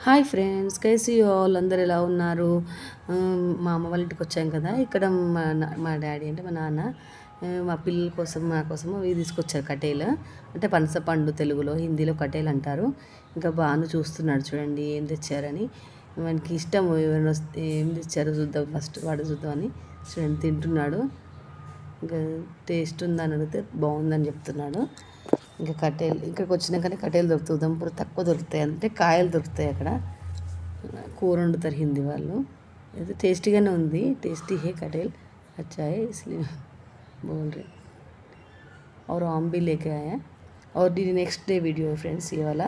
Hi friends, కైసీ all అందరు ఎలా ఉన్నారు? మా అమ్మ వాళ్ళ ఇంటికి వచ్చాం కదా. ఇక్కడ మా డాడీ అంటే మా నాన్న మా పిల్లల కోసం మా కోసం ఇవి తీసుకొచ్చారు కట్టేలు. అంటే పనస పండు తెలుగులో, హిందీలో కట్టేలు అంటారు. ఇంకా బాను చూస్తున్నాడు చూడండి ఏం తెచ్చారని. మనకి ఇష్టం ఎవరైనా ఏం తెచ్చారో చూద్దాం, ఫస్ట్ వాడు చూద్దామని చూడండి తింటున్నాడు. ఇంకా టేస్ట్ ఉందని అడిగితే బాగుందని చెప్తున్నాడు. ఇంకా కట్టెలు ఇక్కడికి వచ్చినాకనే కట్టెలు దొరుకుతాయి. ఉదంపూర్ తక్కువ దొరుకుతాయి, అంటే కాయలు దొరుకుతాయి అక్కడ. కూర వండుతారు హిందీ వాళ్ళు. అయితే టేస్టీగానే ఉంది, टेस्टी है कटहल, अच्छा है इसलिए बोल रहे। और आम भी लेके आए हैं। और नेक्स्ट डे वीडियो है फ्रेंड्स ये वाला।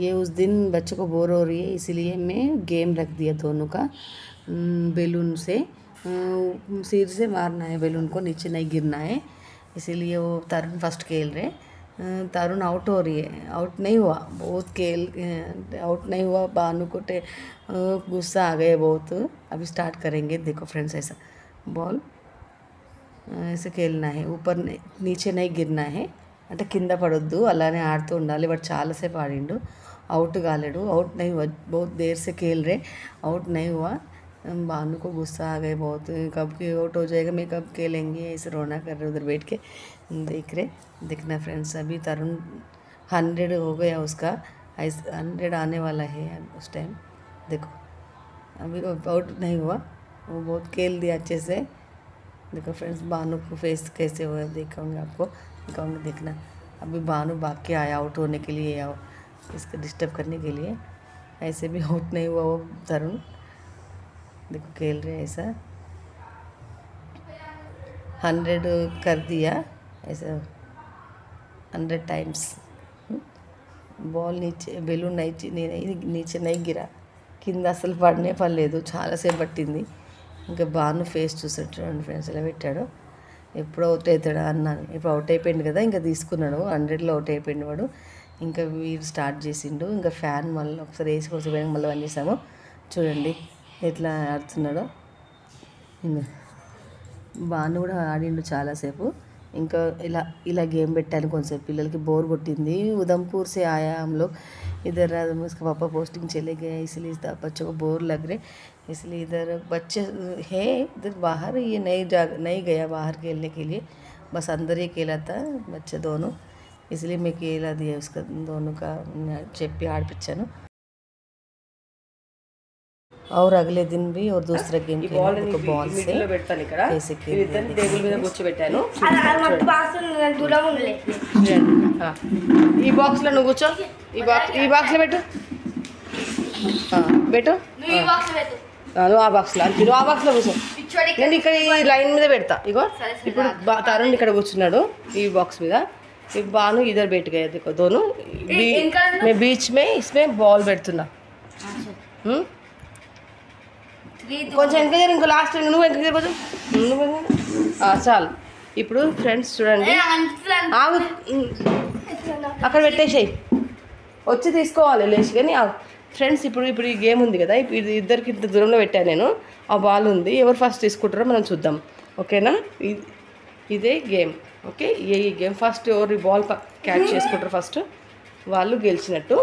ये उस दिन बच्चों को बोर हो रही है इसलिए मैं गेम रख दिया दोनों का। बैलून से सिर से मारना है, बैलून को नीचे नहीं गिरना है, इसीलिए वो तरुण फर्स्ट खेल रहे। तरुण आउट हो रही है, आउट नहीं हुआ, बहुत खेल आउट नहीं हुआ। बानू को गुस्सा आ गए बहुत। अभी स्टार्ट करेंगे, देखो फ्रेंड्स ऐसा बॉल ऐसे खेलना है, ऊपर नीचे नहीं गिरना है, అంటే కింద పడొద్దు, అలానే ఆడుతూ ఉండాలి. వాడు చాలాసేపు ఆడిండు, అవుట్ కాలేడు. అవుట్ नहीं हुआ, बहुत देर से खेल रहे, आउट नहीं हुआ। बानू को गुस्सा आ गए बहुत, कब के आउट हो जाएगा, मैं कब खेलेंगे, ऐसे रोना कर रहे उधर बैठ के देख रहे। देखना फ्रेंड्स, अभी तरुण 100 हो गया उसका, 100 आने वाला है उस टाइम। देखो अभी आउट नहीं हुआ, वो बहुत खेल दिया अच्छे से। देखो फ्रेंड्स बानू को फेस कैसे हुआ दिखाऊंगा आपको, दिखाऊंगा देखना। अभी बानू भाग के आया आउट होने के लिए, आओ इसको डिस्टर्ब करने के लिए। ऐसे भी आउट नहीं हुआ वो तरुण, देखो खेल रहे ऐसा। 100 कर दिया ऐसा 100 टाइम्स। బాల్ బెలూన్ నీచే నై గిరా, కింద అసలు పడలేదు, చాలాసేపు పట్టింది. ఇంకా బాను ఫేస్ చూసాడు చూడండి ఫ్రెండ్స్ ఎలా పెట్టాడు. ఎప్పుడు అవుట్ అవుతాడా అన్నాను, ఇప్పుడు అవుట్ అయిపోయింది కదా, ఇంకా తీసుకున్నాడు. 100లో అవుట్ అయిపోయింది వాడు. ఇంకా వీడు స్టార్ట్ చేసిండు. ఇంకా ఫ్యాన్ మళ్ళీ ఒకసారి వేసి కోసం మళ్ళీ పని చేసాము. చూడండి ఎట్లా ఆడుతున్నాడో. బాను కూడా ఆడిండు చాలాసేపు. ఇంకా ఇలా गेम పెట్టాను కొంచెంసేపు, పిల్లలకి బోర్ కొట్టింది। उधमपुर से आया हम लोग इधर, उसका पापा पोस्टिंग चले गए इसलिए बच्चों को बोर लग रहे, इसलिए इधर बच्चे है इधर बाहर, ये नहीं गया बाहर खेलने के लिए, बस अंदर ही खेला था बच्चे दोनों, इसलिए मैं खेला दिया उसका दोनों का చెప్పి ఆడిపించాను। और अगले दिन भी और दूसरा गेम बॉल से कैसे టేబుల్ మీద కూర్చోబెట్టాను। ఈ బాక్స్ లో నువ్వు కూర్చో, ఈ బాక్స్ లో పెట్టు, నువ్వు ఆ బాక్స్ లో, నువ్వు ఆ బాక్స్ లో కూర్చో, నేను ఇక్కడ ఈ లైన్ మీద పెడతా। ఇగో ఇప్పుడు తరుణ్ ఇక్కడ కూర్చున్నాడు ఈ బాక్స్ మీద, ఈ బాను इधर बैठ गए, देखो दोनों मैं बीच में इसमें बॉल పెడుతున్నా। కొంచెం వెనక జరు, ఇంకో లాస్ట్ నువ్వు వెనక జరు కొంచెం, నువ్వు చాలు। ఇప్పుడు ఫ్రెండ్స్ చూడండి, అక్కడ పెట్టేసాయి, వచ్చి తీసుకోవాలి లేచి, కానీ ఫ్రెండ్స్ ఇప్పుడు ఈ గేమ్ ఉంది కదా, ఇది ఇద్దరికి ఇంత దూరంలో పెట్టాను నేను, ఆ బాల్ ఉంది, ఎవరు ఫస్ట్ తీసుకుంటారో మనం చూద్దాం, ఓకేనా? ఇదే గేమ్, ఓకే? ఈ గేమ్ ఫస్ట్ ఎవరు ఈ బాల్ క్యాచ్ చేసుకుంటారు ఫస్ట్ వాళ్ళు గెలిచినట్టు,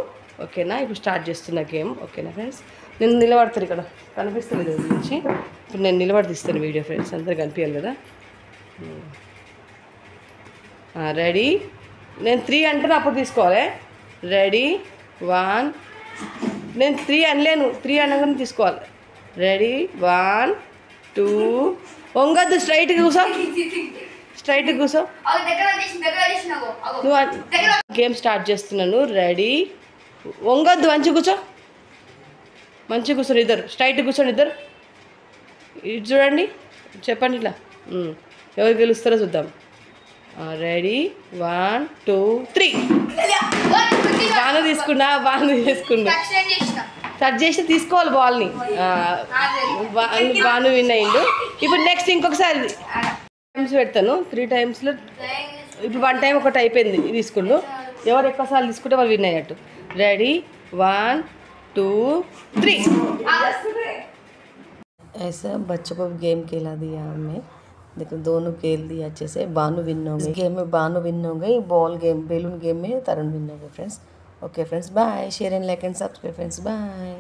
ఓకేనా? ఇప్పుడు స్టార్ట్ చేస్తున్న గేమ్, ఓకేనా ఫ్రెండ్స్? నేను నిలబడతాను, ఇక్కడ కనిపిస్తుంది వీడియో గురించి, ఇప్పుడు నేను నిలబడి తీస్తాను వీడియో ఫ్రెండ్స్, అందరూ కనిపించాలి కదా। రెడీ, నేను 3 అంటున్నా అప్పుడు తీసుకోవాలి। రెడీ 1, నేను 3 అనలేను, 3 అనగానే తీసుకోవాలి। రెడీ 1 2, వంగద్దు, స్ట్రైట్గా కూర్చో, స్ట్రైట్గా కూర్చో, నువ్వు గేమ్ స్టార్ట్ చేస్తున్నాను। రెడీ, వంగద్దు, మంచిగా కూర్చో, మంచిగా కూర్చొని ఇద్దరు స్ట్రైట్ కూర్చొని, ఇద్దరు ఇటు చూడండి, చెప్పండి ఇట్లా, ఎవరు గెలుస్తారో చూద్దాం। రెడీ 1 2 3, బాను తీసుకున్నా టచ్ చేసి తీసుకోవాలి బాల్ని, బాను విన్ అయ్యిండు। ఇప్పుడు నెక్స్ట్ ఇంకొకసారి టైమ్స్ పెడతాను, 3 టైమ్స్లో, ఇప్పుడు 1 టైం ఒకటి అయిపోయింది తీసుకుండు, ఎవరు ఎక్కువసార్లు తీసుకుంటే వాళ్ళు విన్ అయ్యట్టు। రెడీ 1 2 3, ऐसा बच्चों को गेम खेला दिया हमने, देखो दोनों खेल दिया अच्छे से। बानू विन हो गई गेम में, बानू विन हो गई, बॉल गेम बैलून गेम में तरुण विन हो गए friends, okay friends bye. Share and like and subscribe friends bye.